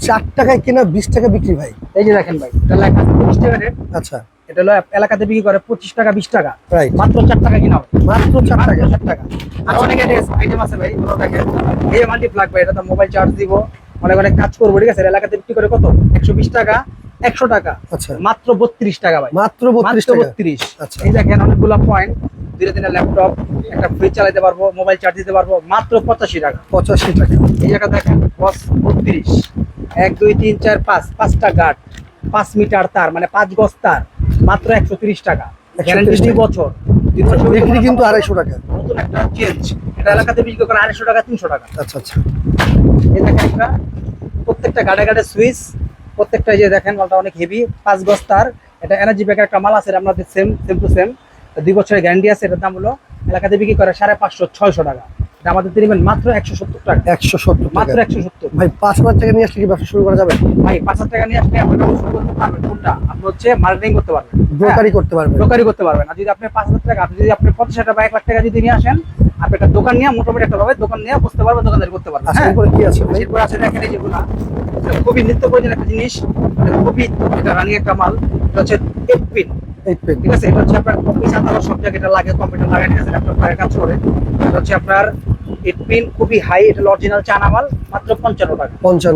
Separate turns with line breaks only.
4 টাকায় কেনা 20 টাকা বিক্রি ভাই।
এই যে দেখেন ভাই, এটা লেখা আছে 20 টাকা রেট।
আচ্ছা,
এটা হলো এলাকাতে বিক্রি করে 25 টাকা 20 টাকা,
রাইট।
মাত্র 4 টাকা কিনা হবে।
মাত্র 4 টাকা।
4 টাকা। আর অনেক আইটেম আছে ভাই, ধরো দেখেন এই যে মাল্টি প্লাগ ভাই, এটা তো মোবাইল চার্জ দিব, অনেক অনেক কাজ করবো, ঠিক আছে। এলাকাতে বিক্রি করে কত? 120 টাকা, 100 টাকা,
আচ্ছা,
মাত্র 32 টাকা ভাই।
মাত্র 32 টাকা।
32।
আচ্ছা,
এই দেখেন অনেকগুলো পয়েন্ট, ধীরে ধীরে ল্যাপটপ, একটা ফ্রিজ চালাতে পারবো, মোবাইল চার্জ দিতে পারবো, মাত্র 85 টাকা।
85 টাকা।
এই জায়গা দেখেন বস 32, 1 2 3 4 5, 5টা গার্ড, 5 মিটার তার, মানে 5 গজ তার, মাত্র 130 টাকা।
130
গ্যারান্টি 2
টাকা।
বছর। 2 বছর
বিক্রি কিন্তু 250 টাকা।
নতুন একটা চেঞ্জ, এটা এলাকাতে বিক্রি করে 250 টাকা 300 টাকা।
আচ্ছা আচ্ছা,
এই দেখেন একটা, প্রত্যেকটা গাড়ে গাড়ে সুইচ, প্রত্যেকটা যে দেখেন মালটা অনেক হেভি, 5 গজ তার। এটা এনার্জি ব্যাগের একটা মাল আছে, এটা আপনাদের সেম টু সেম, 2 বছরের গ্যারান্টি আছে। এটার দাম হলো এলাকাতে বিক্রি করে 550 600 টাকা। এটা আমাদের নেবেন মাত্র 170 টাকা।
170
মাত্র
টাকা।
170
ভাই 5000 টাকা নিয়ে আসলে কি ব্যবসা শুরু করা যাবে?
ভাই। 5000 টাকা নিয়ে আসলে আপনি ব্যবসা শুরু করতে পারবেন। কোনটা আপনি হচ্ছে মার্কেটিং করতে পারবেন,
ব্রোকারি করতে পারবে।
ব্রোকারি করতে পারবেন। আর যদি আপনি 5000 টাকা, আপনি যদি আপনি 50 টাকা 1 লাখ টাকা যদি নিয়ে আসেন, আপনি একটা দোকান নিয়ে মোটামুটি একটা ভাবে দোকান নিয়ে বসতে পারবেন, দোকানদারি করতে পারবেন।
আচ্ছা,
হ্যাঁ,
এরপরে কি আছে ভাই?
এরপর আছে দেখেন এই যেগুলা, এটা খুবই নিত্য প্রয়োজনীয় একটা জিনিস, খুবই এটা রানিং একটা মাল। এটা হচ্ছে 8 পিন,
8 পেন।
ঠিক আছে। এটা হচ্ছে আপনার অফিস আদালত সব জায়গায় এটা লাগে, কম্পিউটার লাগে, ঠিক আছে, ল্যাপটপ লাগে, কাজ করে। এটা হচ্ছে আপনার 8 পিন, খুবই হাই, এটা অরিজিনাল চায়না মাল, মাত্র 55 টাকা।
55